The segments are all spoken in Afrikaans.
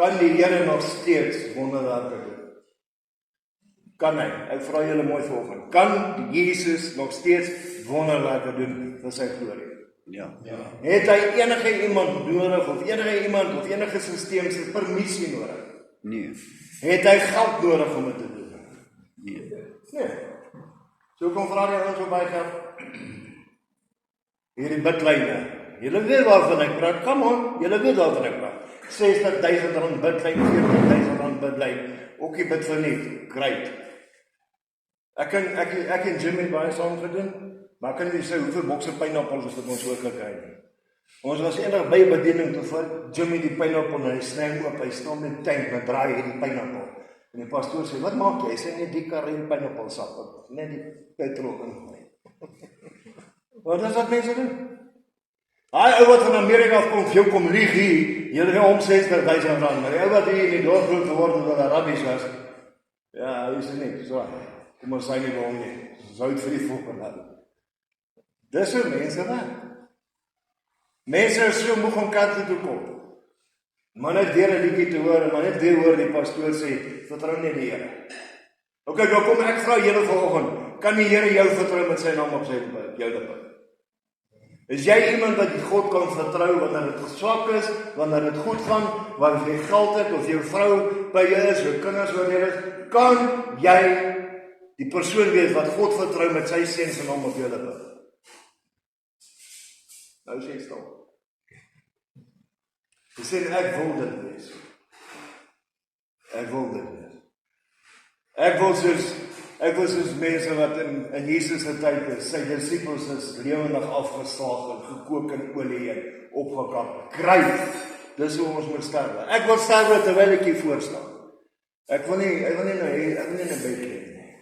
Kan die Here nog steeds wonderwerke doen? Kan hy? Ek vra julle mooi vanoggend. Kan Jesus nog steeds wonderwerke doen vir sy glorie? Ja. Het hy enige iemand nodig, of enige systeem se permissie nodig? Nee. Het hy geld nodig om dit te doen? Nee. So kom vra jy ons op baie geld. Hierdie bidlyne. Julle weet waarvan ek praat. Come on, julle weet waarvan ek praat. R60.000 bidlyn, R40.000 bidlyn. Ook die bid vir nie. Great. Ek en Jimmy baie saam gedoen, maar ek kan nie sê hoeveel bokse pineappels is dit ons ook gekry nie. Ons was eendag by 'n bediening toe vir Jimmy die pineappel en hy sny hom oop, hy staan met tank en draai hierdie pineappel. En die pastoor sê, wat maak jy? Hy sê net die karien pineappel sap, net die petrol ingooi. Wat is dat mense doen? Hy ou wat van Amerika af kom, vir jou kom lieg hier, jy gee hom R60.000, maar die ou wat hier in die dorp groot geword het wat Arabies was, ja, hy sê nie, so, kom ons sê nie by hom nie, zout vir die volk en dat. Dis hoe mense werk. Mense is so moeg om kerk toe kom. Maar net weer 'n liedjie te hoor, maar net weer hoor die pastoor sê, vertrou net die Here. Ok, nou kom ek vra julle vanoggend, kan die Here jou vertrou met sy naam op jou lippe? Is jy iemand wat God kan vertrou wanneer dit swak is, wanneer dit goed gaan, wanneer jy geld het, of jou vrou by jou is, jou kinders by jou is, kan jy die persoon wees wat God vertrou met sy seun se naam op jou lippe? Nou sê stil. Hy sê ek wil dit wees. Ek wil dit wees. Ek wil soos mense wat in Jesus se tyd is, sy disippels is lewendig afgeslaag en gekook in olie en opgekap. Kryf. Dis hoe ons moet sterwe. Ek wil sterwe terwyl ek hier voor staan. Ek wil nie in 'n bed lê nie.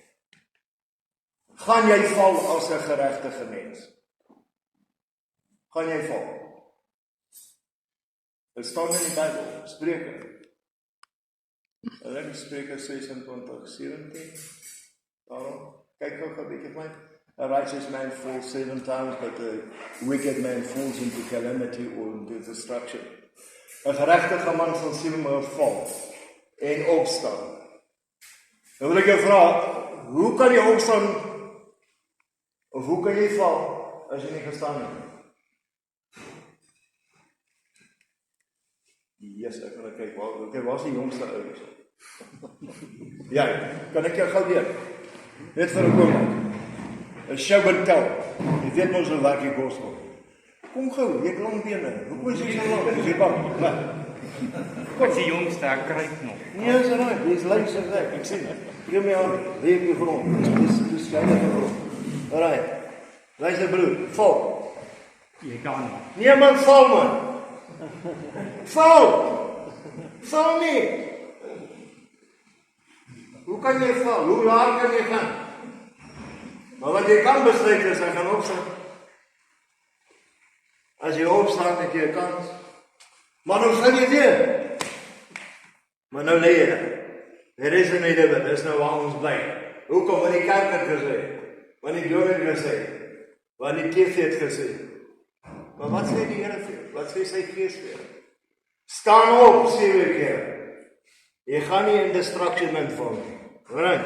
Gaan jy val as 'n geregtige mens? Gaan jy val? Dit staan in die Bybel, Spreuke. Spreuke 26:17. Daarom, kyk gou 'n bietjie vir my. A righteous man falls 7 times, but a wicked man falls into calamity or into destruction. 'n Geregtige man sal 7 maal val en opstaan. Nou wil ek jou vra, hoe kan jy opstaan of hoe kan jy val as jy nie gestaan het? Yes, ek wil kyk, waar is die jongste ouens? Ja, kan ek jou gou leer? Net vir 'n oomblik. 'n show and tell. Jy weet mos hoe werk die gospel. Kom gou, jy het lang bene. Hoekom is jy so lank? Is jy bang? Kom, die jongste, ek kryp nog. Nee, is reg, jy's lyk as ek sien. Gee my aan, lê op die grond. Dis jy op die grond. Alraai. Luister broer, val. Jy kan nie. Nee man, val man. Val nie. Hoe kan jy val? Hoe laag kan jy gaan? Maar wat jy kan besluit is, jy gaan opstaan. As jy opstaan, het jy 'n kans. Maar nou gaan jy weer. Maar nou lê jy. There is a lewe, dis nou waar ons bly. Hoekom? Want die kerk het gesê. Want die dominee het gesê. Want die TV het gesê. Maar wat sê die Here vir jou? Wat sê sy Gees vir jou? Staan op, sê ek hier. Jy gaan nie in destruction inval nie. Alright.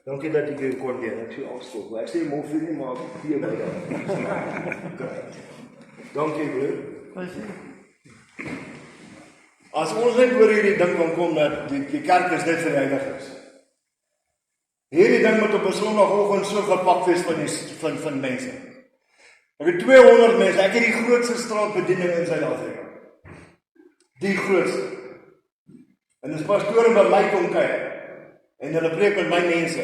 Dankie dat ek jou kon leer. Ek sê afstop. Ek sê mof nie maar hier by jou. Dankie broer. As ons net oor hierdie ding kan kom dat die kerk is net vir heiliges. Hierdie ding moet op 'n Sondagoggend so gepak wees van mense. Ek het 200 mense. Ek het die grootste straatbediening in Suid-Afrika. Die grootste. En dis pastore by my kom kyk. En hulle preek met my mense.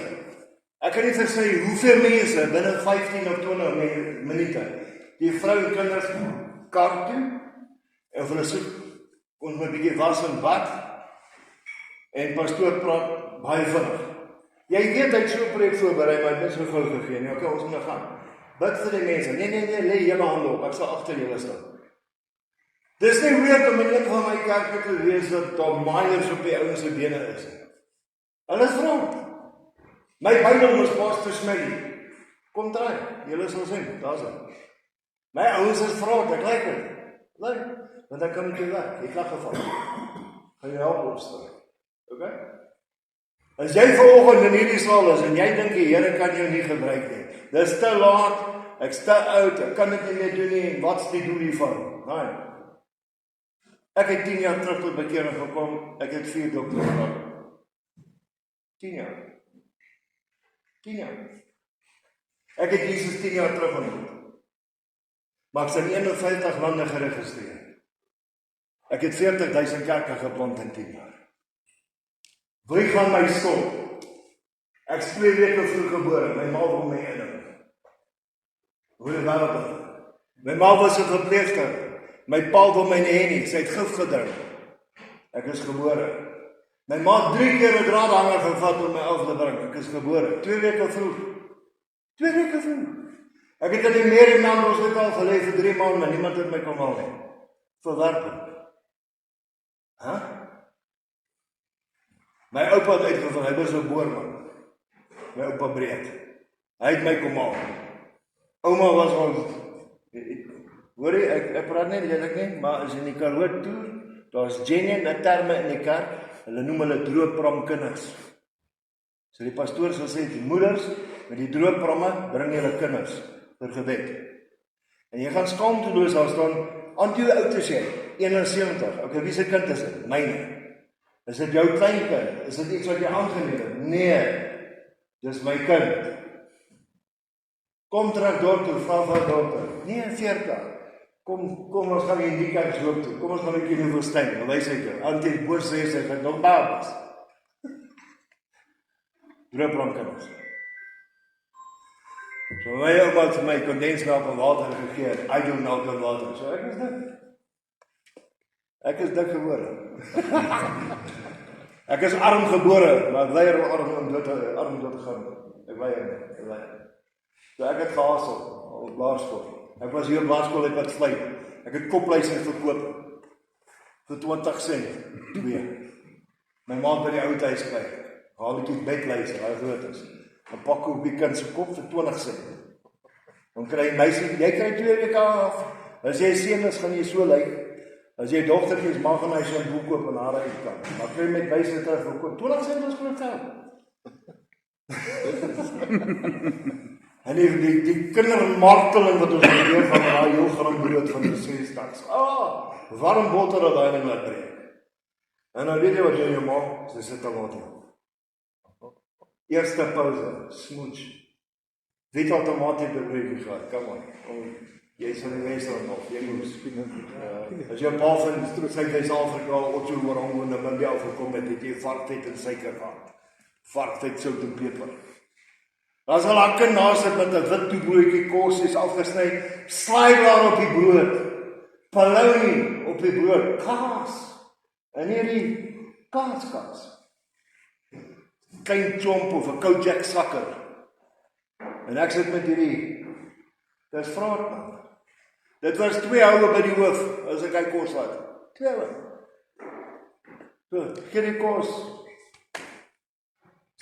Ek kan nie vir sê hoeveel mense binne 15 of 20 minute. Die vrou en kinders kar toe. En hulle soek ons moet 'n bietjie was en bad. En pastoor praat baie vinnig. Jy weet hy het so 'n preek voorberei, maar dit is so gou gegee nie. Okay, ons moet nou gaan. Bid vir die mense. Nee, lê julle hande op. Ek sal agter julle staan. Dis nie weird om in een van my kerke te wees dat daar maaiers op die ouens se bene is. Hulle is vrou. My Bybel is Pastor Smelly. Kom draai. Julle sal sien. Daar's hy. My ouens is vrou, ek like dit. Like, want ek kan met jou werk. Ek lag geval. gaan jy help opstaan. Okay? As jy vanoggend in hierdie saal is en jy dink die Here kan jou nie gebruik nie. Dis te laat, ek's te oud, ek kan dit nie meer doen nie. Wat's die doel hiervan? Nee. Ek het 10 jaar terug tot bekering gekom. Ek het 4 dokters gehad. 10 jaar. 10 jaar. Ek het Jesus 10 jaar terug ontmoet. Maar ek is in 51 lande geregistreer. Ek het 40,000 kerke geplant in 10 jaar. Wie gaan my skuld? Ek is 2 weke vroeg gebore, my ma wil my inhou. Hoe het dit begin? My ma was 'n verpleegster. My pa wil my nie hê nie, sy het gif gedrink. Ek is gebore. My ma het 3 keer 'n draadhanger gevat om my af te bring. Ek is gebore. 2 weke vroeg. 2 weke vroeg. Ek het in die Maryland hospitaal gelê vir 3 maande, maar niemand het my kom haal nie. Verwerping. My oupa het uitgevind, hy was 'n boerman. My oupa Breed. Hy het my kom haal. Ouma was ons. Hoor jy, ek praat nie lelik nie, maar as in die Karoo toer, daar's genuine terme in die kerk, hulle noem hulle droopram kinders. So die pastoor sal sê, die moeders met die drooppramme bring hulle kinders vir gebed. En jy gaan skaamteloos daar staan, Antie, hoe oud is jy? 71. Okay, wie se kind is dit? Myne. Is dit jou kleinkind? Is dit iets wat jy aangeneem het? Nee, dis my kind. Kom terug dorp toe, vra vir dokter. Nee, 40. Kom ons gaan in die kerk loop toe. Kom ons gaan 'n bietjie in die woestyn. Wys hy jou. Antie boer sê sy het nog babas. Droopram kinders. So my ouma het vir my kondensmelk en water gegee. I doen melk en water. So ek is dit. Ek is dik gebore. Ek is arm gebore, maar ek weier om arm dood te gaan. Ek weier. So ek het gehasel op laerskool. Ek was hier op laerskool uit wat vlei. Ek het kopluise verkoop vir 20 sent. 2. My ma het by die ou huis kry. Haal ek die bedluise, daai groot is. 'n pak op die kind se kop vir 20 sent. Dan kry meisie, jy kry 2 weke af. As jy seun is, gaan jy so lyk. As jy dogtertjie is, mag gaan hy so 'n boek koop en haar uitkan. Maar kry met wyse terug verkoop. 20 sent is groot geld. En die kindermarteling wat ons leer van daai heel gram brood van die 6 dags. Warm botter wat hy laat breek. En dan weet jy wat jy maak, sy sit tomatie. Eerste pauze, smooch. Weet al tomatie bebreek gehad, come on. Jy sal die Wesrand nog, jy moet as jy 'n pa van Suid-Afrika, Otto Orango en Namibia afgekom het jy varkvet en suiker gehad. Varkvet, sout en peper. As al 'n kind naast sit met 'n wit toebroodjie kos is afgesny, slaaiblaar op die brood, polony op die brood, kaas, en hierdie kaas. Klein chomp of 'n Kojak sakker. En ek sit met hierdie, dis vraat man. Dit was 2 houe by die hoof, as ek hy kos had. 2 houe. So, gee die kos.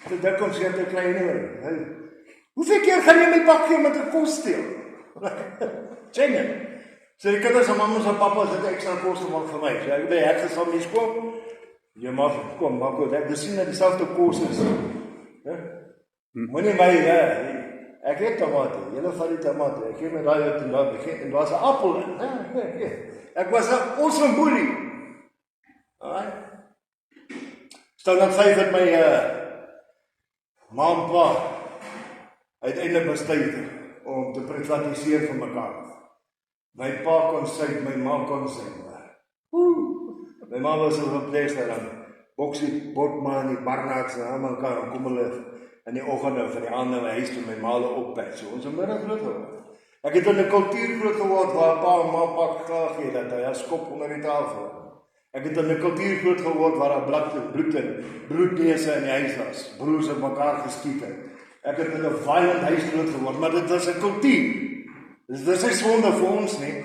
Dit dik om sy te klein nie. Hoeveel keer gaan jy my bakkie met 'n kos steel? Tjenge. So die kinders en mammas en papas het ekstra kos gemaak vir my. So ek by ek gesal my skool. Jy mag kom, maar goed, ek sien dat dieselfde kos is. Moenie my, ek het tomate, julle vat die tomate, ek gee my daai uit en daar begin, en daar's 'n appel in. Ek was 'n awesome boelie. Alright. Staan dan 5 het my ma en pa uiteindelik besluit om te privatiseer van mekaar. My pa kon sy, my ma kon sy. My ma was 'n verpleegster dan. Boksie, Botman, die Barnards en almal mekaar kom hulle in die oggende van die ander huis toe my ma oppak. So ons middag groot geword. Ek het in 'n kultuur groot geword waar pa en ma pak graag gee dat hy 'n skop onder die tafel. Ek het in 'n kultuur groot geword waar daar bloedneuse in die huis was. Broers het mekaar geskiet het. Ek het in 'n violent huis groot geword, maar dit was 'n kultuur. Dis nie sonde vir ons nie.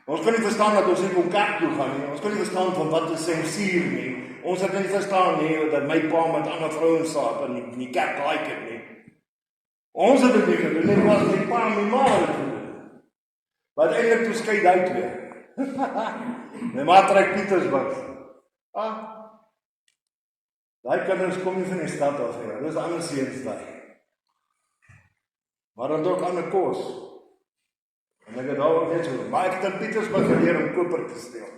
Ons kan nie verstaan dat ons nie kon kerk toe gaan nie. Ons kan nie verstaan van wat is sensuur nie. Ons kan nie verstaan nie dat my pa met ander vrouens saak en die kerk like het nie. Ons het dit nie gedoen nie, was my pa en my ma het gedoen. Wat eintlik toe skei uit weer. My ma trek Pietersburg. Daai kinders kom nie van die stad af nie, dis ander seuns daai. Maar dan ook ander kos. En ek het daaroor net so, maar ek het in Pietersburg geleer om koper te steel.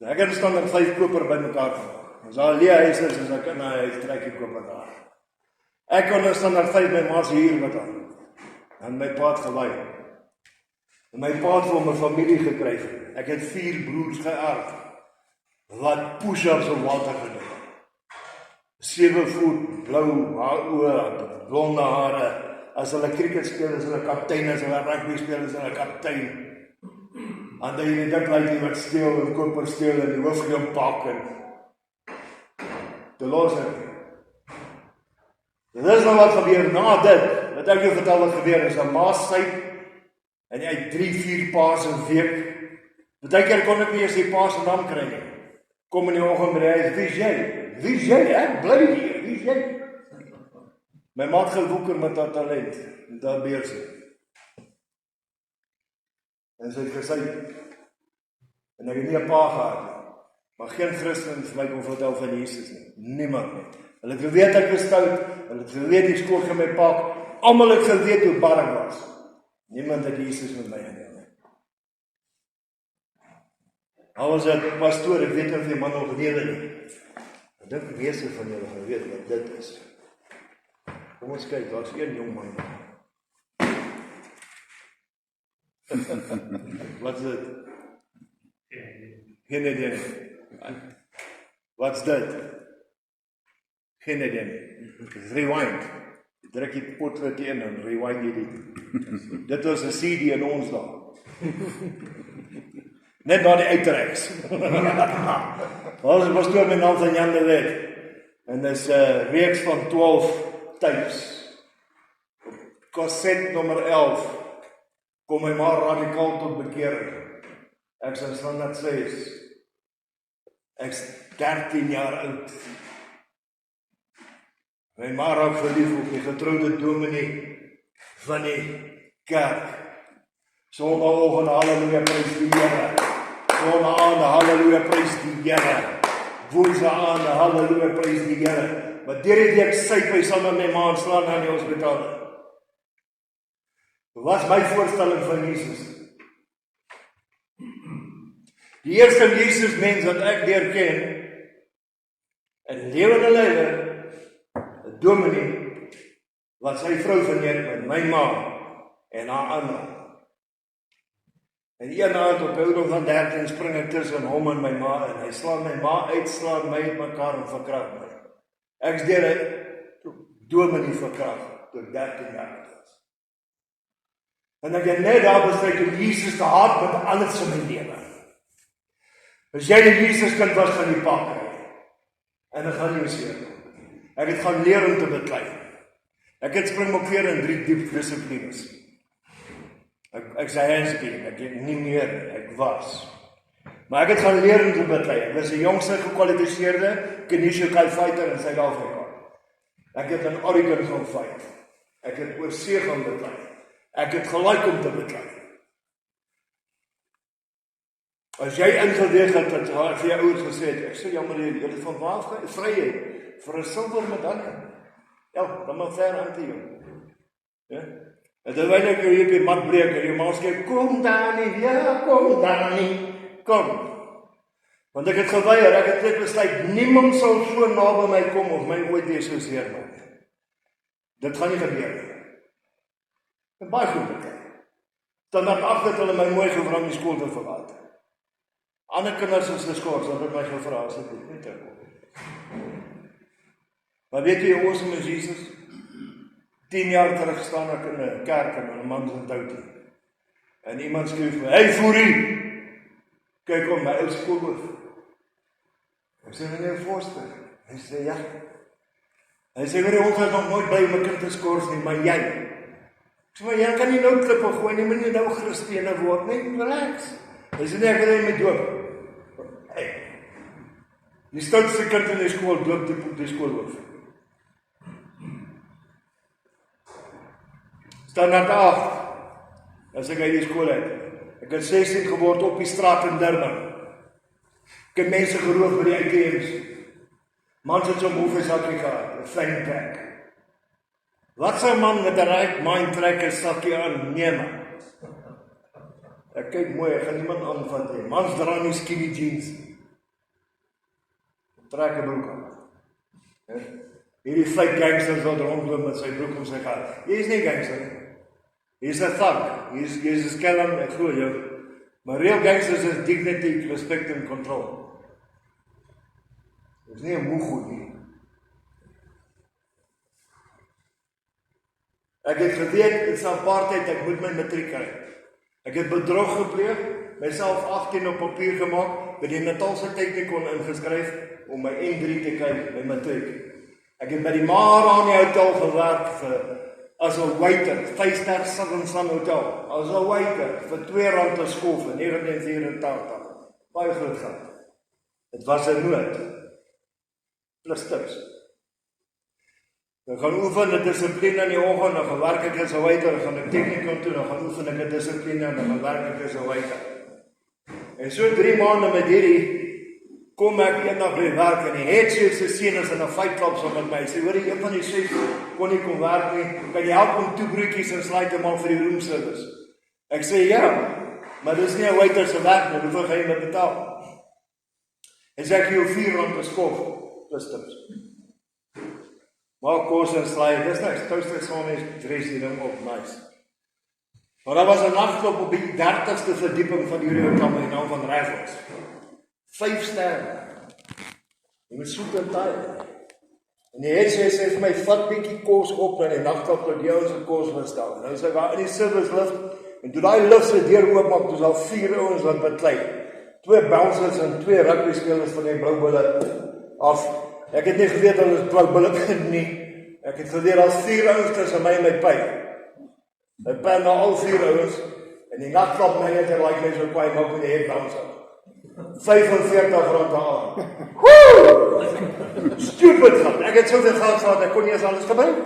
Ek het standaard 5 koper bymekaar gemaak. As daar 'n leë huis is, as ek in 'n huis trek die koper daar. Ek kon standaard 5 my ma se huur betaal. En my pa het gelei. En my pa het vir my familie gekry. Ek het 4 broers geërf wat push-ups op water gedoen het. 7 voet, blou oë, blonde hare. As hulle cricket speel, is hulle kaptein, as hulle rugby speel, is hulle kaptein. En dan jy dit lyk wat steel en koper steel en die hoofgeom pak en te los het. Dit is nou wat gebeur na dit. Wat ek jou vertel wat gebeur is 'n maas sy en jy het 3-4 paas 'n week. Partykeer kon ek nie eens die paas se naam kry nie. Kom in die oggend by die huis, wie is jy? Wie is jy? Ek bly hier, wie is jy? My ma het gewoeker met haar talent, en daar beers sy. En sy het gesê, en ek het nie 'n pa gehad nie, maar geen Christen vir my kon vertel van Jesus nie, niemand nie. Hulle het geweet ek was stout, hulle het geweet die skool gaan my pak, almal het geweet hoe bar ek was. Niemand het Jesus met my geneem nie. Al was dit pastoor, ek weet of die man nog lewe nie. Ek dink meeste van julle gaan weet wat dit is. Kom ons kyk, daar is een jong man. Wat is dit? Geen idee nie. Wat is dit? Geen idee nie. Rewind. Jy druk die potlood in en rewind jy dit. Dit was 'n CD in ons daar. Net na die uitreiks. Ons was toe met naam van Jan de Wet. En dis 'n reeks van 12 tapes. Kaset nommer 11. Kom my maar radikaal tot bekering. Ek sê standaard 6. Ek's 13 jaar oud. My ma raak verlief op die getroude dominee van die kerk. Sondagoggend halleluja prys die Here. Sondagoggend halleluja prys die Here. Woensdagoggend halleluja prys die Here. Maar deur die week syp hy saam met my ma en slaan aan die hospitaal. Wat is my voorstelling van Jesus? Die eerste Jesus mens wat ek leer ken, in lewende lywe, 'n dominee, wat sy vrou verneem met my ma en haar ander. En een aand op ouderdom van 13 spring ek tussen hom en my ma en hy slaan my ma uit, slaan my uit mekaar en verkrag my. Ek is deur 'n dominee verkrag, toe ek 13 jaar oud was. En ek het net daar besluit om Jesus te haat met alles in my lewe. As jy die Jesus kind was, gaan die pak kry. En ek gaan nie seer. Ek het gaan leer om te beklei. Ek het springbokveer in 3 diep dissiplines. Ek sê handspeaking, ek het nie meer, ek was. Maar ek het gaan leer om te beklei. Ek was die jongste gekwalifiseerde Canadian fighter in Suid-Afrika. Ek het in Oregon gaan fight. Ek het oor see gaan beklei. Ek het gelyk om te beklei. As jy ingeweeg het dat vir jou ouers gesê het, ek sê jammer julle van waar vryheid vir 'n silwer medalje. Ja, dan maar ver aan te jou. Ja? En terwyl ek hier op die mat breek en jou ma sê kom Dani, ja, kom Dani, kom. Want ek het geweier, ek het net besluit niemand sal so naby my kom of my ooit weer so seer maak. Dit gaan nie gebeur nie. En baie goed bekend. Dan het agter hulle my mooi gevra om die skool te verlaat. Ander kinders is geskort, dat het my gevra as ek nie terugkom. Maar weet jy hoe awesome is Jesus? 10 jaar terug staan ek in 'n kerk en 'n man se toutie. En iemand skryf vir my, "Hey Fourie, kyk om my ou skoolhoof." Ek sê meneer Forster. Hy sê ja. Hy sê hoor ons het nog nooit by my kind geskort nie, maar jy. Ek sê maar jy kan nie nou klippe gooi nie, moenie nou Christene word nie, relax. Hy sê nee, ek wil hê met doop. Hey. Die stoutste kind in die skool doop die skoolhoof. Standaard 8, as ek uit die skool het. Ek het 16 geword op die straat in Durban. Ek het mense geroof by die ATM's. Mans het so moefesakkie gehad, 'n fyn trek. Wat sou man met 'n ryk mind trekker sakkie aan neem? Ek kyk mooi, ek gaan niemand aanvat nie. Mans dra nie skinny jeans. Trek 'n broek aan. Hierdie fake gangsters wat rondloop met sy broek om sy gat. Jy is nie gangster nie. Jy is 'n thug. Jy is 'n skelm, ek glo jou. Maar real gangsters is dignity, respect en control. Dit is nie 'n moegoed nie. Ek het geweet, dit is apartheid, ek moet my matriek kry. Ek het bedrog gepleeg, myself 18 op papier gemaak, by die Natalse Technikon ingeskryf, om my N3 te kry, my matriek. Ek het by die Marani Hotel gewerk, as 'n waiter, 5-ster Southern Sun Hotel, as 'n waiter, vir R2 'n skof in 1984. Baie groot geld. Dit was 'n nood. Plus tips. Dan gaan oefen 'n dissipline in die oggend, dan gaan werk ek as 'n waiter, dan gaan ek Technikon toe, dan gaan oefen ek 'n dissipline, en dan gaan werk ek as 'n waiter. En so 3 maande met hierdie, kom ek eendag by werk, en die headchef se seun is in 'n fight club saam met my. Hy sê, hoor jy, een van die chefs kon nie kom werk nie, kan jy help om 2 broodjies en slaai te maak vir die room service? Ek sê, ja, maar dis nie 'n waiter se werk nie, hoeveel gaan jy my betaal? Hy sê, ek jou R4 'n skof, plus tips. Maak kos en slaai, dis niks, toaster sonnies, dress die ding op, nice. Maar daar was 'n nagklub op die 30ste verdieping van die hotel met die naam van Raffles. 5 sterre. Jy moet soek en taai. En die headchef sê vir my, vat bietjie kos op na die nagklub dat jy ons se kos wil stel. Nou is ek daar in die service lift, en toe daai lift se deur oopmaak, toe is al 4 ouens wat beklei. 2 bouncers en 2 rugby spelers van die Blou Bulle af. Ek het nie geweet hulle is Blou Bulle nie. Ek het geweet as 4 ouens tussen my en my pyp. My pyp na al 4 ouens, en die nagklub manager like my so kwaai maak met die head bouncer. R45 aan. Woe! Stupid gehad. Ek het soveel geld gehad, ek kon nie eens alles gebruik.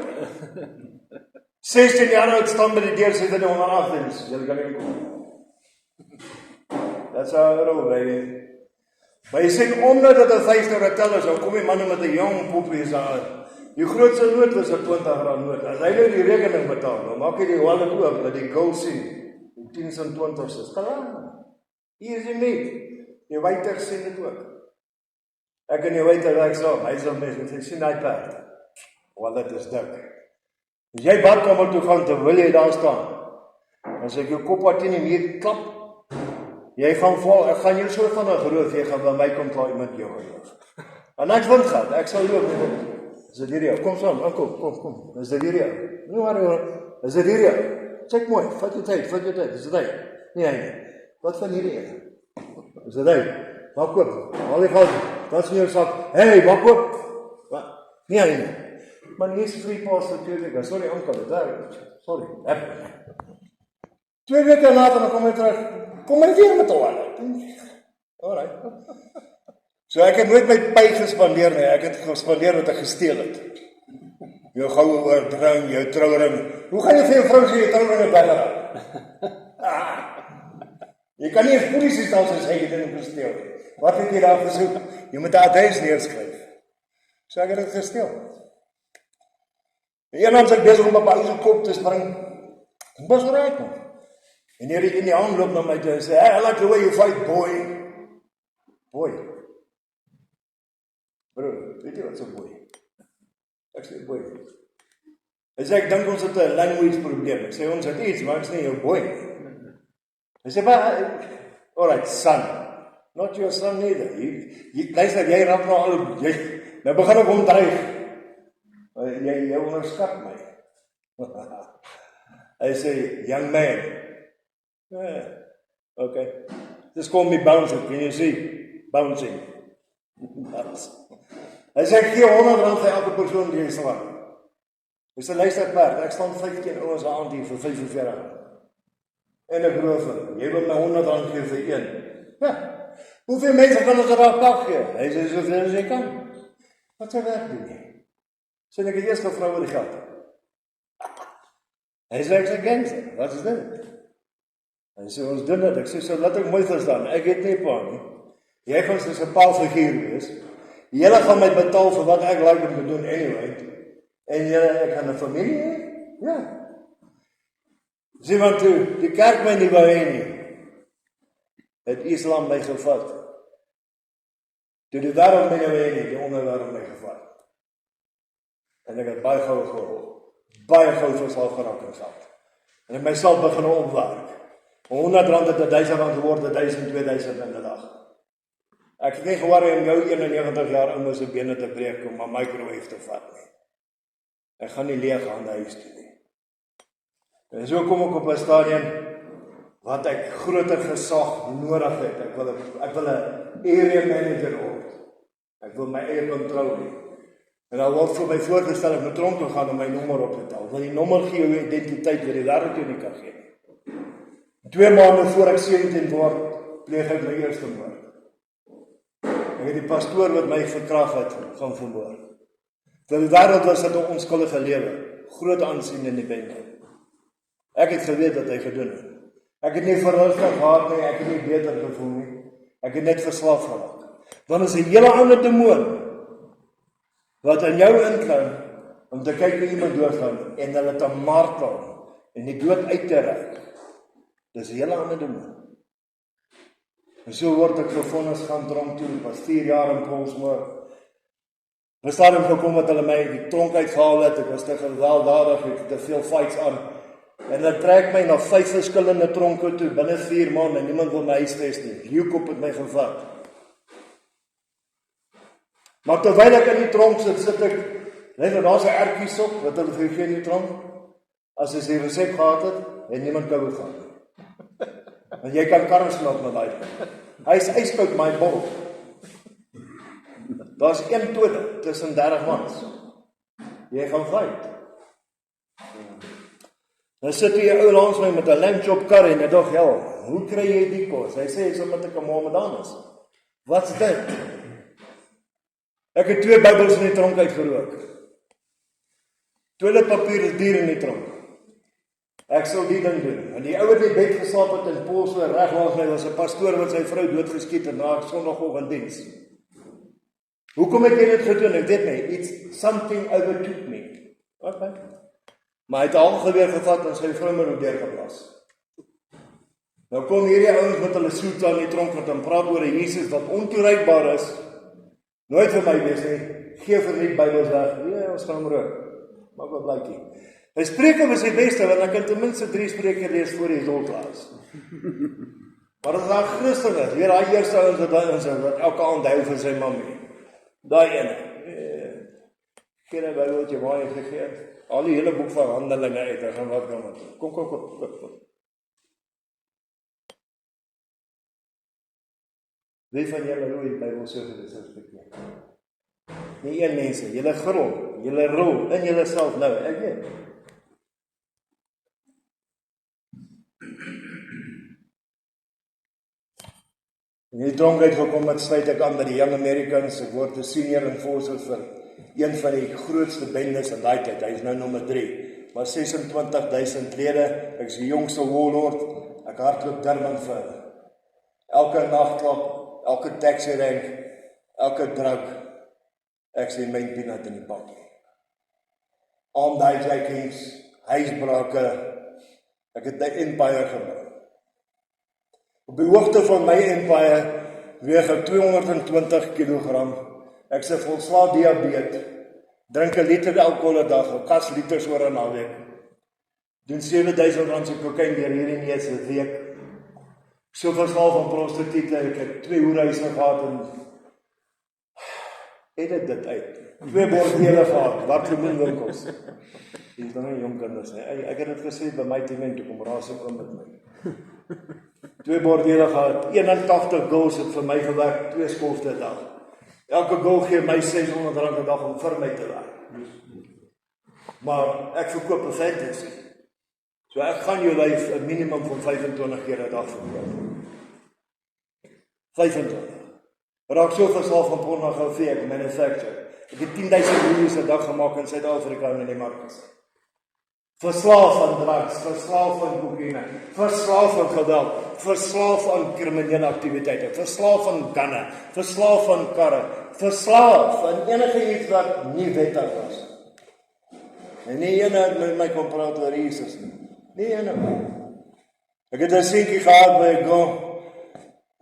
16 jaar oud staan by die deur, sê dit onder 18 is. Julle kan nie kom. That's how it all, baby. Maar jy sê, omdat dit 'n 5-ster hotel is, dan kom die manne met 'n jong poepies aan. Die grootste nood was 'n R20 nood. As hy nou die rekening betaal, dan maak hy die wallet oop, dat die goal sien. Die 10s en 20s is. Hier is die net. Die waiter sien dit ook. Ek en die waiter werk saam, hy sal mes, en hy sien die perd. Wallet is dik. As jy badkamer toe gaan, terwyl jy daar staan, as ek jou kop wat in die muur klap, jy gaan val, ek gaan jou so van 'n geloof, jy gaan by my kom klaar met jou geloof. En ek wind gaan, ek sal loop. Is dit hier jou? Kom saam, kom. Is dit hier jou? Nie waar hoor. Is dit hier jou? Check mooi, vat jou tyd. Is dit hy? Nee. Wat van hierdie een? Is dit hy? Maak oop. Haal die geld. Dat is in jou sak. Hey, maak oop. Wat? Nee. Maar nie is free pass natuurlijk. Sorry, onkel. Sorry. 2 weke later, dan kom hy terug. Kom hy weer met al. Alright. So ek het nooit my py gespandeer nie. Ek het gespandeer wat ek gesteel het. Jou goue oordring, jou trouring. Hoe gaan jy vir jou vrou sê jou trouring bellen? Jy kan nie eens polisie stel soos hy dit in gesteel. Wat het jy daar gesoek? Jy moet 'n adres neerskryf. So ek het dit gesteel. En eendag ek besig om 'n baie kop te spring. Ek was reg man. En hierdie in die aanloop na my toe sê, "Hey, I like the way you fight, boy." Boy. Bro, weet jy wat so boy? Ek sê boy. Hy sê ek dink ons het 'n language probleem. Ek sê ons het iets, maar ek sê jou boy. Hy sê maar, alright, son. Not your son neither. Luister, jy raak nou al, nou begin ek hom dreig. Jy onderskat my. Hy sê, young man. Okay. Just call me bouncing, can you see? Bouncing. Hy sê, ek gee R100 vir elke persoon die jy slaan. Hy sê, luister perd, ek staan 15 ouens aan hier vir 45. En ek geloof vir, jy wil my R100 gee vir een. Ja. Hoeveel mense kan ons daar pak gee? Hy sê, soveel as jy kan. Wat sy werk doen nie? Sê ek het eers gevra oor die geld. Hy sê, ek sê gangster, wat is dit? Hy sê, ons doen dit. Ek sê, so laat ek mooi verstaan, ek het nie pa nie. Jy gaan soos 'n paalfiguur wees. Julle gaan my betaal vir wat ek like om te doen anyway. En julle, ek gaan 'n familie hê? Ja. Sien want toe, die kerk my nie wou hê nie, het Islam my gevat. Toe die wêreld my nie wou hê nie, die onderwêreld my gevat. En ek het baie gou verslaaf geraak aan geld. En ek myself begin opwerk. R100 het R1000 geword, R1000, R2000 in 'n dag. Ek het nie geworry om jou 91 jaar ouer se bene te breek om 'n microwave te vat nie. Ek gaan nie leeg aan die huis toe nie. En so kom ek op 'n stadium wat ek groter gesag nodig het. Ek wil 'n area manager word. Ek wil my eie kontrole hê. En dan word vir my voorgestel om 'n tronk te gaan om my nommer op te tel. Want die nommer gee jou identiteit wat die wêreld jou nie kan gee nie. 2 maande voor ek 17 word, pleeg ek my eerste moord. Ek het die pastoor wat my verkrag het, gaan vermoor. Vir die wêreld was dit 'n onskuldige lewe, groot aansien in die bende. Ek het geweet wat hy gedoen het. Ek het nie verligting gehad nie, ek het nie beter gevoel nie. Ek het net verslaaf geraak. Dan is 'n hele ander demoon wat in jou inklim om te kyk hoe iemand doodgaan en hulle te martel en die dood uit te reik. Dis 'n hele ander demoon. En so word ek gevonnis gaan tronk toe, was 4 jaar in Polsmoor. Bestaan hem gekom dat hulle my die tronk uitgehaal het, ek was te gewelddadig, ek het te veel fights aan. En hulle trek my na 5 verskillende tronke toe, binne 4 maande, en niemand wil my huisves nie. Leukop het my gevat. Maar terwyl ek in die tronk sit ek, net daar's 'n ertjies op, wat hulle vir jou gee in die tronk. As jy sy resep gehad het, en niemand kan gaan. Want jy kan karmsmelk met daai. Hy is ijskoud, my bol. Daar's 1 dood tussen 30 mans. Jy gaan fight. Dan sit hier 'n ou langs my met 'n lamb chop curry en ek dink, hoe kry jy die kos? Hy sê, is omdat ek 'n Mohammedan is. Wat's dit? Ek het 2 Bybels in die tronk uitgerook. Toiletpapier is duur in die tronk. Ek sal die ding doen. En die ou het in die bed geslaap het in Polsmoor reg langs my was 'n pastoor wat sy vrou doodgeskiet het na 'n Sondagoggend diens. Hoekom het jy dit gedoen? Ek weet nie, something overtook me. Okay. Maar hy het al geweer gevat en sy vrou maar deurgeblaas. Nou kom hierdie ouens met hulle soet aan die tronk wat dan praat oor 'n Jesus wat ontoereikbaar is. Nooit vir my wees nie, gee vir die Bybels weg. Ja, ons gaan rook. Maak wat blykie. Hy spreek om sy beste, want ek kan ten minste 3 spreuke lees voor die rolklas. Maar as daar Christen is, weer daai eerste ouens wat elke aand hou vir sy mammy. Daai ene. Geen Bybel wat jy maar het gegee. Al die hele boek van Handelinge uit, en gaan wat kan wat. Kom. Wie van julle rooi die Bybel so gerespekteer? Nie een mense, julle grond, julle rol in julleself nou, ek weet. En die dronk uitgekom het, sluit ek aan by die Young Americans, ek word 'n senior enforcer vir een van die grootste bendes in daai tyd, hy is nou nommer 3, maar 26,000 lede, ek is die jongste warlord, ek hardloop Durban vir elke nagklub, elke taxi rank, elke drug, ek sê my peanut in die pak. Armed hijackings, huisbrake, ek het die empire gebou. Op die hoogte van my empire weeg ek 220 kg. Ek sê volslaaf diabetes, drink 1 liter alkohol 'n dag, 'n kas liters oor 'n naweek. Doen R7,000 se kokain deur hierdie neus 'n week. So verslaaf van prostituie, ek het 2 hoerhuise gehad en edit dit uit. 2 bordele gehad, wat lemoenwinkels. Jy is dan nie jong kinders nie. Ek het dit gesê by my team toe kom raas ek om met my. 2 bordele gehad, 81 girls het vir my gewerk, 2 skofte 'n dag. Elke girl gee my R600 'n dag om vir my te werk. Maar ek verkoop 'n fantasy. So ek gaan jou lyf 'n minimum van 25 keer 'n dag verkoop. 25. Raak so verslaaf van pornografie, ek manufacture. Ek het 10,000 video's 'n dag gemaak in Suid-Afrika en in die markte. Verslaaf van drugs, verslaaf van kokaine, verslaaf van geweld, verslaaf aan kriminele aktiwiteite, verslaaf aan gunne, verslaaf aan karre, verslaaf aan enige iets wat nie wettig was. En nie ene het met my kom praat oor Jesus nie. Nie ene. Ek het 'n seentjie gehad by God.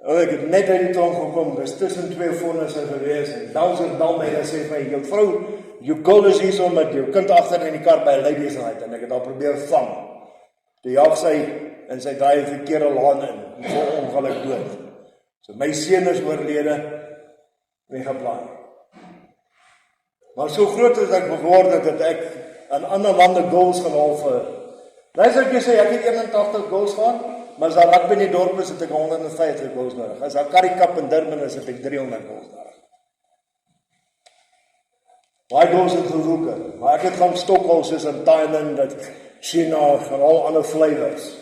Ek het net uit die tronk gekom, dis tussen twee vonnisse gewees, en dan my sê vir my, jou vrou, jou girl is hier so met jou kind agter in die kar by 'n ladies night, en ek het al probeer vang. Toe jaag sy, en sy draai 'n verkeerde laan in, vol ongeluk dood. So my seun is oorlede, weggeplan. Maar so groot is ek geword dat ek aan ander lande goals gehaal vir. Luister ek sê, ek het 81 goals gehad, maar as daar rugby in die dorp is, het ek 150 goals nodig. As daar Currie Cup in Durban is, het ek 300 goals nodig. Baie goals het geroeken, maar ek het gaan stokhouses in Thailand, China, en al ander flavors.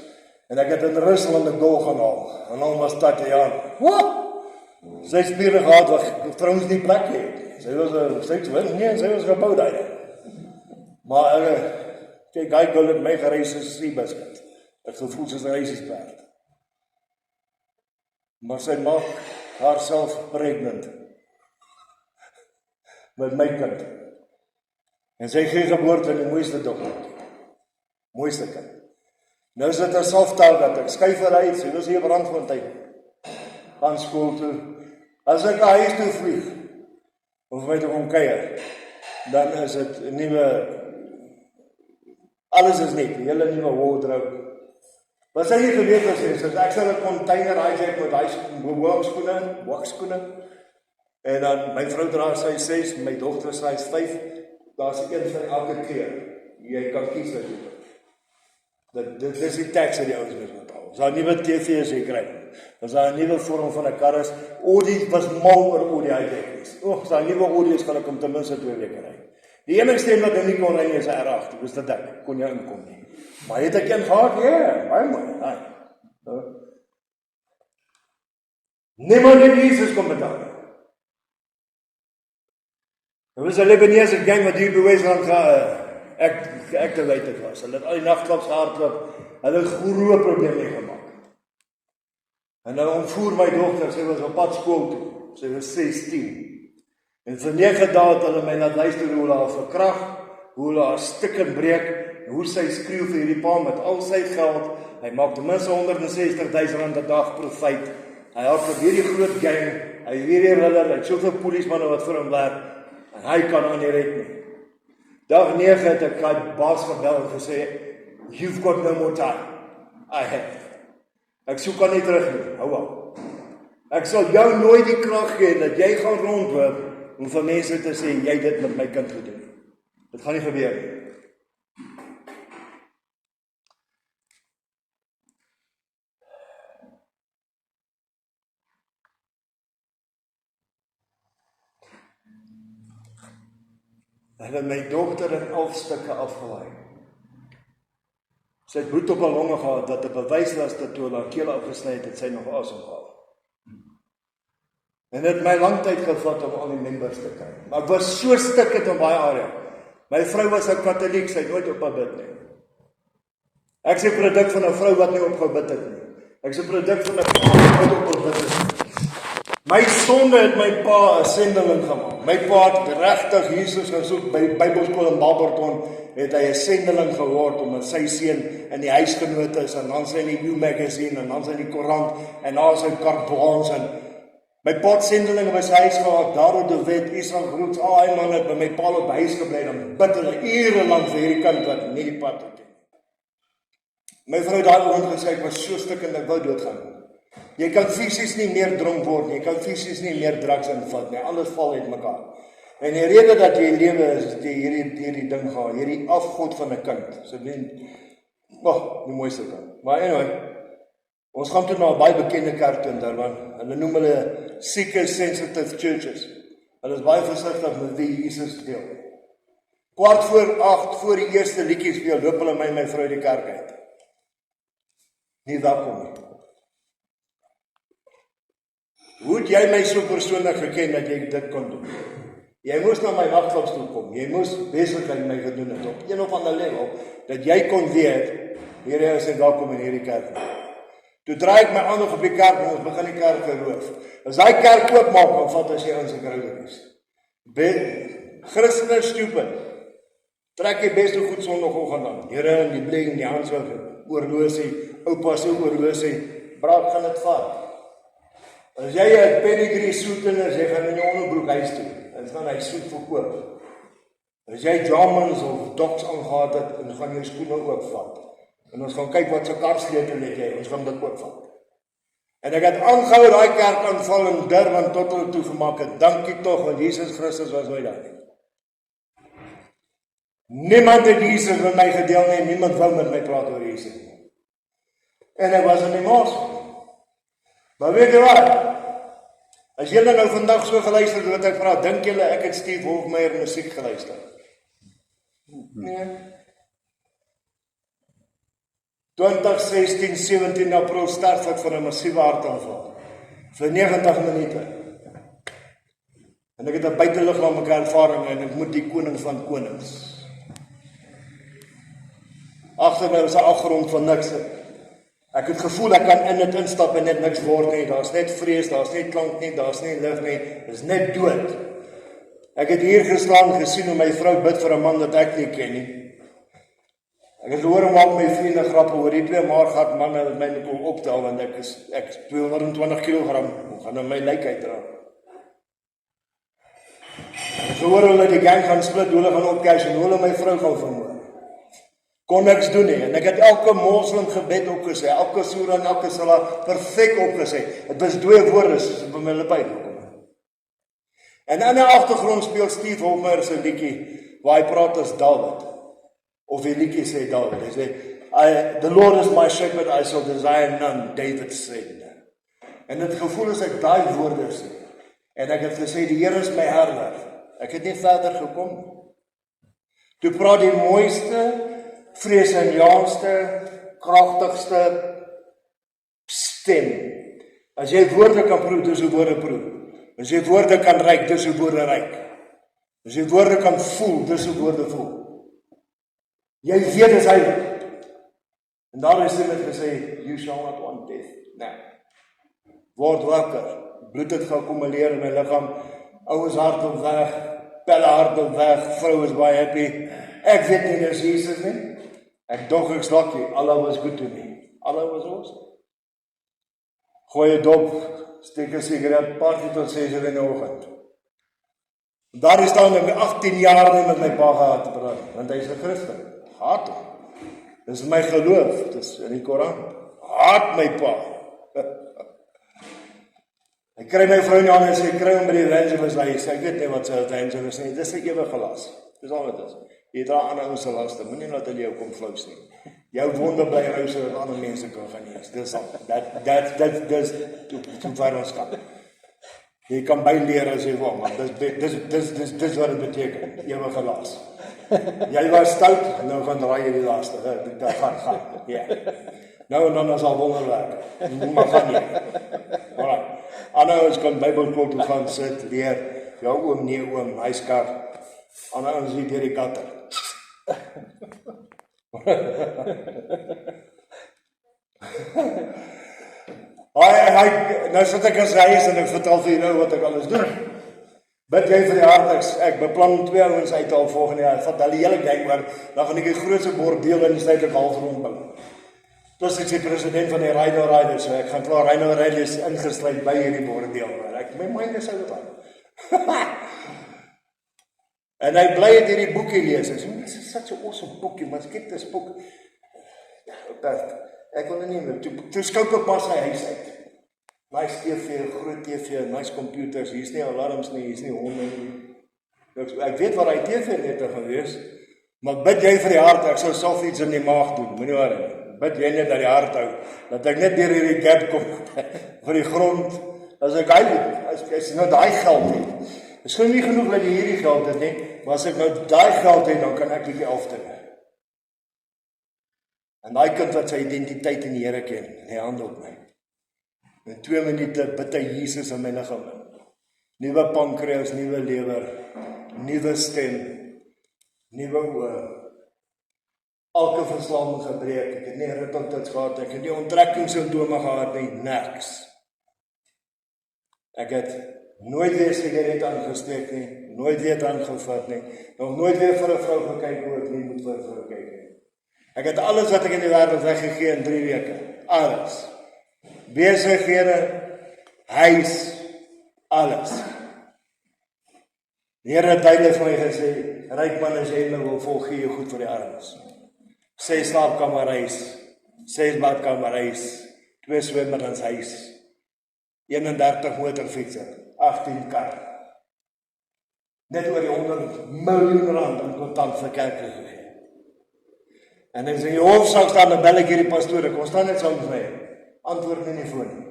En ek het in Rusland 'n goal gaan haal, en al was Tatiana. Wat? Sy het spiere gehad wat trouens nie plek het. Sy was gebou daar. Maar kyk, hy goal het my gereis as Seebiscuit. Ek gevoel soos 'n reisiesperd. Maar sy maak haarself pregnant met my kind. En sy gee geboorte aan die mooiste dogter. Mooiste kind. Nou is dit 'n selftaal dat ek skuif eruit, sy was hier op Randfontein. Gaan skool toe. As ek huis toe vlieg, of my toe kom kuier, dan is dit 'n nuwe, alles is net, 'n hele nuwe wardrobe. Wat sy nie geweet as ek sal 'n container hijack met hoogskoene, en dan my vrou dra sy 6, my dogter sy 5, daar's 'n vir elke keer. Jy kan kies wat jy wil. Dit is die tax wat die ouens moet betaal. As daar 'n nuwe TV is, jy kry. As daar 'n nuwe vorm van 'n kar is, Audi was mal oor Audi hijack. As daar 'n nuwe Audi is, gaan ek hom ten minste 2 weke ry. Die enigste een wat ek nie kon ry nie is 'n R8, dis te dik, kon jy inkom nie. Maar het ek een gehad? Ja, baie mooi. Niemand het Jesus kom betaal. Er was 'n Libanese gang wat hier bewys van activated was. Hulle het al die nagklubs gehardloop, hulle het groot probleme gemaak. En hulle ontvoer my dogter, sy was op pad skool toe, sy was 16. En vir 9 dae het hulle my laat luister hoe hulle haar verkrag, hoe hulle haar stukken breek, hoe sy skreeu vir hierdie pa met al sy geld. Hy maak ten minste R160,000 'n dag profijt. Hy help vir hierdie groot gang, hy hierdie riller, hy het soveel polismanne wat vir hom werk, en hy kan aan nie red nie. Dag 9 het ek die baas gebel en gesê, you've got no more time. I have. Ek soek aan nie terug nie, hou aan. Ek sal jou nooit die krag gee dat jy gaan rondloop om vir mense te sê, jy dit met my kind gedoen. Dit gaan nie gebeur nie. Hulle het my dogter in 11 stukke afgelaai. Sy het bloed op haar longe gehad, dat 'n bewys was dat toe hulle haar keel afgesny het sy nog asem gehad. En dit het my lang tyd gevat om al die members te kry. Maar ek was so stikkend in baie area. My vrou was 'n Katoliek, sy het nooit ophou bid nie. Ek is 'n produk van 'n vrou wat nie ophou bid het nie. Ek is 'n produk van 'n pa wat nooit ophou bid het nie. My sonde het my pa 'n sendeling gemaak. My pa het regtig Jesus gesoek by Bybelskool in Barberton, het hy 'n sendeling geword omdat sy seun in die huisgenoot is, en dan sy in die New Magazine, en dan sy in die koerant, en daar sy kartblaans, en my pa het sendeling by sy huis gehad, daar de Wet, Israel Groets, al die man het by my pa op huis gebly, en bid hulle ure lang vir hierdie kind wat nie die pad het. My vrou daar rond gesê, ek was so stikkend, ek wou doodgaan. Jy kan fisies nie meer dronk word nie, jy kan fisies nie meer drugs invat nie, alles val uit mekaar. En die rede dat jy lewe is, dat jy hierdie ding gaan, hierdie afgod van 'n kind, so die mooiste kind. Maar anyway, ons gaan toe na 'n baie bekende kerk toe in Durban, hulle noem hulle seeker sensitive churches. Hulle is baie versigtig met wie Jesus deel. 8:15 voor die eerste liedjie speel, loop hulle my vrou die kerk uit. Nie welkom nie. Hoe het jy my so persoonlik geken dat jy dit kon doen? Jy moes na my nagklubs toe kom, jy moes besigheid my gedoen het op een of ander level, dat jy kon weet, hierdie is welkom in hierdie kerk. Toe draai ek my aandag op die kerk en ons begin die kerk roof. As hy kerk oopmaak, dan vat hy sy aan sy kruideries. Christen is stupid. Trek jy beste goed sondagoggend aan. Here in die bling, die handswag, oorlosie, oupa se oorlosie, braak gaan dit vat. As jy 'n pedigree soet en as jy gaan in jou onderbroek huis toe, dan gaan hy soet verkoop. As jy Germans of Docs aangehaat het, en gaan jou skoene oopvat. En ons gaan kyk wat se karsleutel het jy, ons gaan dit oopvat. En ek het aangehou daai kerk aanval in Durban tot hulle toegemaak het. Dankie tog, want Jesus Christus was nooit daar nie. Niemand het Jesus met my gedeel nie, niemand wou met my praat oor Jesus nie. En ek was in die mos. Maar weet jy wat? As julle nou vandag so geluister het wat ek vra, dink julle ek het Steve Hofmeyr musiek geluister? Nee. 2016, 17 April sterf ek van 'n massiewe hartaanval. Vir 90 minute. En ek het 'n buiteliggaamlike ervaring en ek moet die koning van konings. Agter my is 'n aggrond van niks. Ek het gevoel ek kan in dit instap en net niks word nie. Daar's net vrees, daar's net klank nie, daar's nie lig nie. Dis net dood. Ek het hier gestaan gesien hoe my vrou bid vir 'n man wat ek nie ken nie. Ek het hoor hom al my vriende grappe oor die 2 maargat manne wat my kom optel want ek is 220 kg. Hoe gaan nou my lyk uitdra? Ek hoor hulle die gang gaan split, hulle gaan opcash en hulle my vrou gaan vermoor. Kon niks doen nie, en ek het elke moslim gebed opgesê, elke surah en elke salat perfek opgesê. Dit was dooie woorde soos by my lippe uitgekom. En aan die agtergrond speel Steve Hofmeyr se liedjie waar hy praat as Dawid. Of die liedjie sê Dawid, hy sê, the Lord is my shepherd, I shall desire none, David said. En het gevoel as ek daai woorde sê, en ek het gesê, die Here is my herder, ek het nie verder gekom. Toe praat die mooiste, vreesaanjaendste, kragtigste stem. As jy woorde kan proe, dis hoe woorde proe. As jy woorde kan ryk, dis hoe woorde ryk. As jy woorde kan voel, dis hoe woorde voel. Jy weet dis heilig. En daar is dit gesê, you shall not want death. Nee. Word wakker. Bloed het geakkumuleer in my liggaam. Ouens hart op weg, pelle hart op weg, vrou is baie happy. Ek weet nie dis Jesus nie. Ek dog ek's lucky, Allah was good to me. Allah was awesome. Gooi 'n dop, steek 'n sigaret, party tot 6 uur in die oggend. Daar is dan ek 18 jaar nie met my pa gehad te praat, want hy is 'n Christen. Haat hom. Dis my geloof, dis in die Koran. Haat my pa. Ek kry my vrou nie aan en sê, ek kry hom by die evangelist huis. Ek weet nie wat sy evangelist nie, dis 'n ewige las. Dis al wat is. Jy dra aan ouens se laste, moenie laat hulle jou kom flous nie. Jou wonde bly hou sodat ander mense kan genees. Dis al. Dis toe ver ons kan. Jy kan byleer as jy wil, maar dis wat dit beteken. Ewige las. Jy was stout, nou gaan draai jy die laaste. Dit gaan. Ja. Nou en dan is al wonderwerk. Maar gaan nie. Alright. Ander ouens kan Bybelklop toe gaan sit, leer. Jou oom, nee oom, hy skar. Ander ouens hier deur die katter. Nou sit ek as reis en ek vertel vir jou wat ek alles doen. Bid jy vir die hart, ek beplan 2 ouens uit al volgende jaar, vat hulle hele gang oor, dan gaan ek die grootste bordeel in die suidelike halfrond bou. Plus ek is die president van die Rhino Riders, so ek gaan klaar Rhino Riders ingesluit by hierdie bordeel. My mind is out aan. En hy bly het hierdie boekie lees. Ek sê, this is such a awesome book, you must get this book. Ek wil nie meer, toe skoop ek maar sy huis uit. Nice TV, groot TV, nice computers, hier is nie alarms nie, hier is nie honde nie. Ek weet waar hy TV net gaan wees, maar bid jy vir die hart, ek sal self iets in die maag doen, moenie waar nie. Bid jy net dat die hart hou, dat ek net deur hierdie gap kom, vir die grond, as ek nou daai geld het. Is nie genoeg dat jy hierdie geld het nie, maar as ek nou daai geld het, dan kan ek bietjie afdinge. En daai kind wat sy identiteit in die Here ken, hy hand op my. In 2 minute bid hy Jesus in my liggaam in. Nuwe pankreas, nuwe lewer, nuwe stem, nuwe oë. elke verslamming gebreek, ek het nie retontits gehad, ek het nie onttrekkingssindrome gehad nie, niks. Ek het nooit weer sigaret aangesteek nie, nooit weer drank gevat nie, nog nooit weer vir 'n vrou gekyk hoe ek nie moet vir 'n vrou kyk nie. Ek het alles wat ek in die wêreld weggegee in 3 weke, alles. Besighede, huis, alles. Die Here het duidelik vir my gesê, ryk man as jy wil volg, gee jy goed vir die armes. 6 slaapkamerhuis, 6 badkamerhuis, 2 swemmerens huis, 31 motorfietser, 18 kar. Net oor die 100 miljoen rand in kontant vir kerke gegee. En as in die hofsaak staan, dan bel ek hierdie pastoor, kom staan net saam met my, antwoord nie voor nie.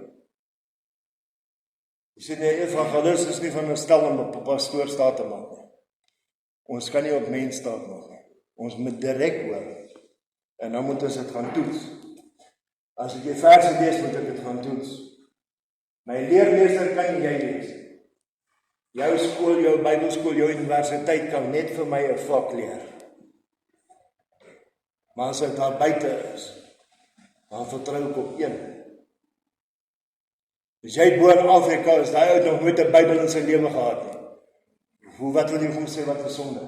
Jy sê die evangelis is nie van 'n stel om op 'n pastoor staat te maak nie. Ons kan nie op mens staat maak nie. Ons moet direk hoor. En dan moet ons dit gaan toets. As ek jy verse lees, moet ek dit gaan toets. My leermeester kan nie jy lees. Jou skool, jou Bybelskool, jou universiteit kan net vir my 'n vak leer. Maar as ek daar buite is, dan vertrou ek op een. As jy boor in Afrika is, daai ou nog nooit 'n Bybel in sy lewe gehad nie. Wat wil jy vir hom sê wat is sonde?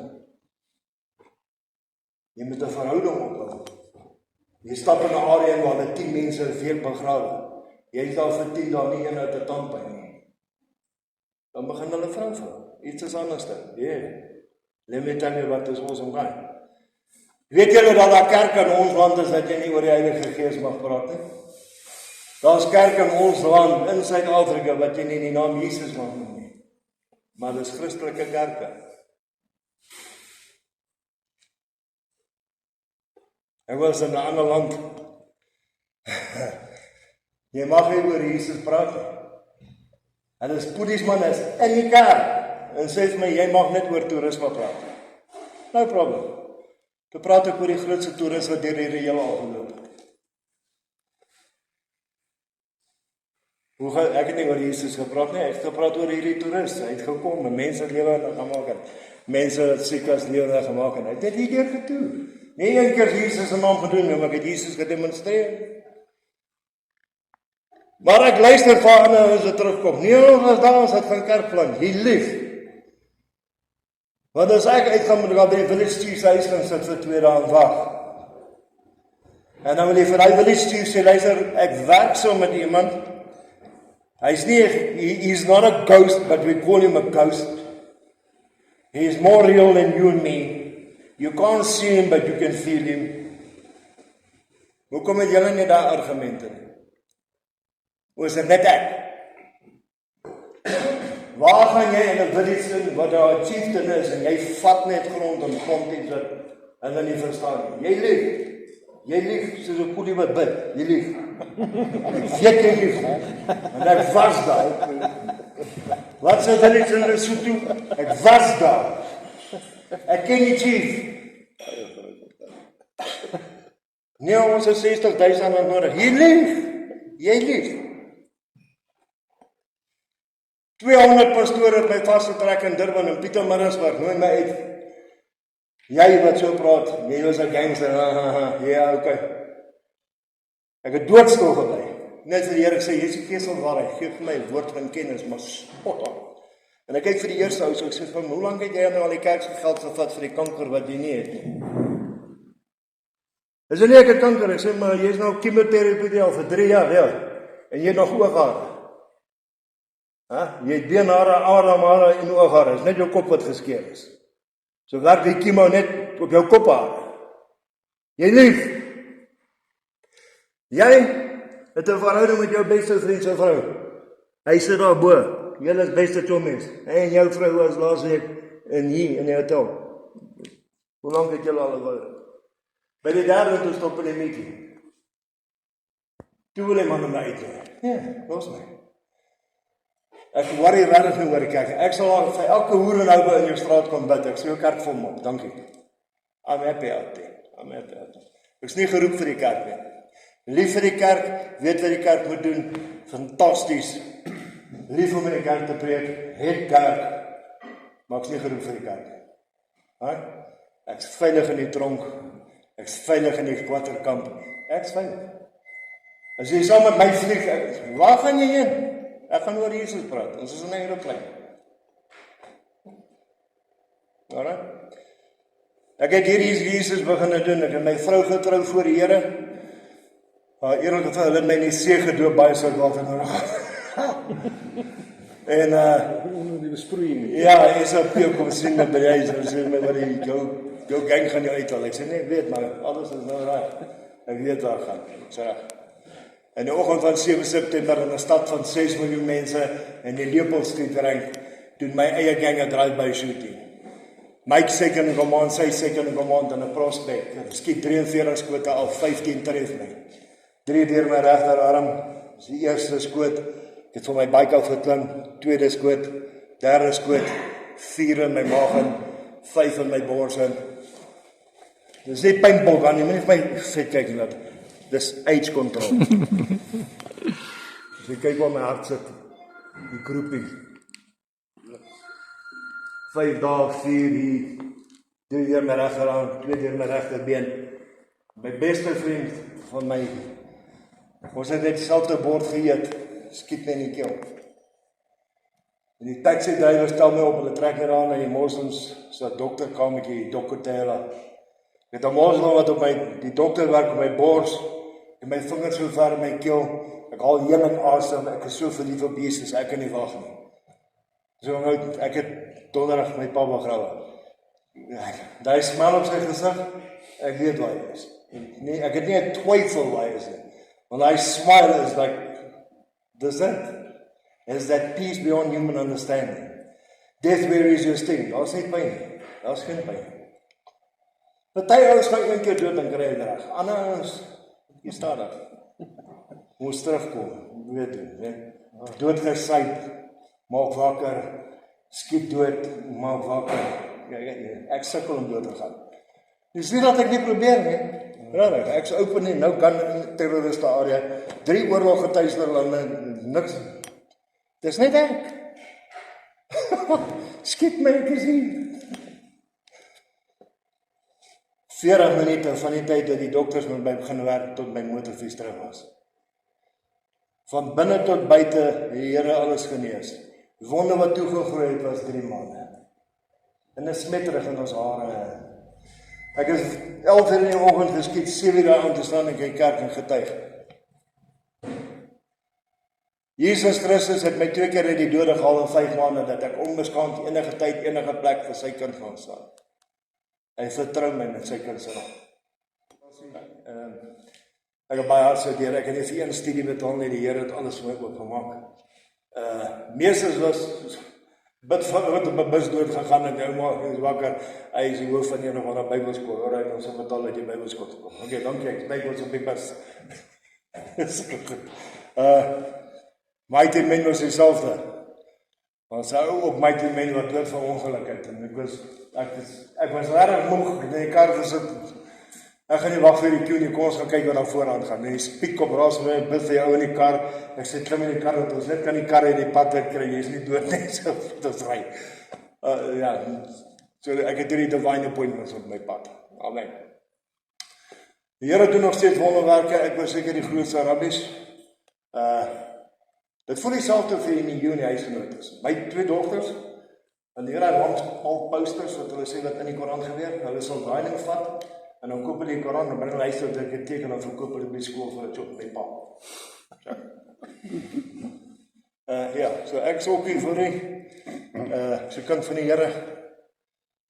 Jy moet 'n verhouding opbou. Jy stap in 'n area waar hulle 10 mense veel begrawe. Jy is daar vir 10 dae nie een uit 'n tandpyn nie. Dan begin hulle vra. Iets is anders dan. Let me tell you wat is ons omgaan. Weet julle dat daar kerk in ons land is dat jy nie oor die Heilige Gees mag praat nie? Daar's kerk in ons land, in Suid-Afrika, wat jy nie die naam Jesus mag noem nie. Maar dis Christelike kerke. Ek was in 'n ander land. Jy mag nie oor Jesus praat nie. En as boeddhisman is in die kerk, en sê vir my, jy mag net oor toerisme praat. No problem. Toe praat ek oor die grootste toerist wat deur hierdie hele afgeloop het. Ek het nie oor Jesus gepraat nie, ek het gepraat oor hierdie toerist. Hy het gekom en mense lewe gemaak het. Mense siek as lewe gemaak het. Hy het dit hier gedoen. Nie een keer Jesus se naam gedoen nie, maar ek het Jesus gedemonstreer. Maar ek luister vir ander as dit terugkom. Nee, ons was daar, ons het van kerkplan. Jy lief. Want as ek uitgaan met by die village chief's huis gaan sit vir 2 dae en wag. En dan wil jy vir die village chief sê, luister, ek werk so met iemand. He's not a ghost, but we call him a ghost. He is more real than you and me. You can't see him, but you can feel him. Hoekom het julle nie daar argumente nie? Hoe is dit net ek? Waar gaan jy in 'n village in wat daar 'n chieftain is en jy vat net grond en grond iets wat hulle nie verstaan nie? Jy lieg. Jy lieg soos 'n koelie wat bid. Jy lieg. Ek weet jy lieg. En ek was daar. Wat sê village in Lesotho? Ek was daar. Ek ken die chief. Nee, ons is 60,000 nodig. Jy lieg. Jy lieg. 200 pastore het my vasgetrek in Durban en Pietermaritzburg, nooi my uit. Jy wat so praat, jy was 'n gangster, ja, okay. Ek het doodstil gebly. Net vir die Here sê, jy is die Gees van waarheid, gee vir my woord van kennis, maar spot aan. En ek kyk vir die eerste ou, so ek sê, hoe lank het jy nou al die kerk se geld gevat vir die kanker wat jy nie het nie? Is nie ek het kanker, ek sê, maar jy is nou chemotherapie al vir 3 jaar, ja. En jy het nog ooghare. Jy het beenhare, ademhare en ooghare, is net jou kop wat geskeur is. So werk die chemo net op jou kophare. Jy lief. Jy het 'n verhouding met jou beste vriend se vrou. Hy sit daar bo. Julle is beste chommies. En jou vrou was laasweek in die hotel. Hoe lank het julle al gewou? By die derde toe stop in die meeting. Toe wil hy man my uitjaag. Ja, los my. Ek worry regtig nie oor die kerk. Ek sal vir elke hoer en ouwe in jou straat kom bid. Ek sê jou kerk vol maak. Dankie. I'm happy out there. Ek is nie geroep vir die kerk nie. Lief vir die kerk, weet wat die kerk moet doen. Fantasties. Lief om in die kerk te preek, het kerk. Maar ek is nie geroep vir die kerk nie. Ek is veilig in die tronk. Ek's veilig in die Quaterkamp. Ek's veilig. As jy saam met my vlieg, waar gaan jy heen? Ek gaan oor Jesus praat. Ons is in 'n aeroplein. Alright? Ek het hier Jesus begin doen. Ek het my vrou getrou voor die Here. Maar eerlik gezegd, hulle het my in die see gedoop, baie soort water nodig. En Die besproeiing. ja, SAP kom sien met by die huis en sê my wat jou gang gaan jou uithaal. Ek sê nee, ek weet, maar alles is nou reg. Ek weet waar gaan. Ek's reg. In die oggend van 7 September in 'n stad van 6 miljoen mense in die Leopoldstreet rank, doen my eie gang 'n drive-by shooting. Mike second in command, sy second in command in 'n prospect. Skiet 43 skote al 15 tref my. 3 deur my regterarm. Dis die eerste skoot. Ek het van my bike af geklim. Tweede skoot, derde skoot, 4 in my maag en 5 in my bors in. Dis nie paintball gaan nie, moenie vir my sê kyk net. Dis age control. As jy kyk waar my hart sit, die groepie. 5 dae, 4 hier, 3 deur my regterarm, 2 deur my regterbeen. My beste vriend van my, ons het net dieselfde bord geëet, skiet my in die keel. En die taxi driver stel my op, hulle trek my aan na die moslims, so dokterkamertjie, doktertela. Ek het 'n moslim wat op die dokter werk op my bors, en my vingers so ver in my keel, ek haal heling asem, ek is so verlief op Jesus, ek kan nie wag nie. So nou, ek het donderdag my pa begrawe. Daai smile op sy gesig, ek weet waar hy is. Nee, ek het nie 'n twyfel waar hy is nie. Want hy smile is like, dis dit. Is that peace beyond human understanding. Death wearies your sting. Daar's nie pyn nie. Daar's geen pyn. Party ouens gaan een keer dood en kry hy reg. Ander ouens, jy staan daar. Moes terugkom, weet jy, né? Doodgesyp, maak wakker, skiet dood, maak wakker. Ja, ek sukkel om dood te gaan. Dis nie dat ek nie probeer nie. Regtig, ek's open nie, nou kan in terroriste area 3 oorlog getuister lande, niks. Dis net ek. Skiet my ek is hier. 40 minute van die tyd dat die dokters met my begin werk tot my motorfiets terug was. Van binne tot buite, die Here alles genees. Die wonde wat toegegroei het was 3 maande. En 'n smetterig in ons hare. Ek is 11 uur in die oggend geskiet, 7 uur aan te staan in die kerk en getuig. Jesus Christus het my 2 keer uit die dode gehaal in 5 maande, dat ek onbeskaamd enige tyd, enige plek vir sy kind gaan staan. Hy vertrou my met sy kind se naam. Ek het baie hartseer deur, ek het nie vir een studie betaal nie, die Here het alles vir my oopgemaak. Meesters was bid van wat op 'n bus dood gegaan en ouma is wakker. Hy is die hoof van een of ander Bybelskool. Hoor hy ons het betaal dat jy Bybelskool toe kom. Okay, dankie. Ek kyk ons op die bus. Mighty Men was dieselfde. Ons hou op Mighty Men wat dood van ongeluk het. En ek was regtig moeg in die kar gesit. Ek gaan nie wag vir die queue nie, kom ons gaan kyk wat daar vooraan gaan. En die speak-up raas my, bid vir jou in die kar. Ek sê, klim in die kar, want ons net kan die kar in die pad kry, jy is nie dood nie, so ons ry. Ja, so ek het hierdie divine appointments op my pad. Amen. Die Here doen nog steeds wonderwerke, ek was seker die grootste rabbies. Dit voel dieselfde vir in die Junie huisgenoot is. My 2 dogters, en die Here het langs al posters wat hulle sê wat in die Koran gebeur, hulle sal daai ding vat, en dan koop hulle die Koran, en bring hulle huis toe, dat ek het teken, en verkoop hulle by die skool vir het op my pa. Ja, so ek is ook hier vir die, so kind van die Here,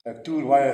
ek toer baie,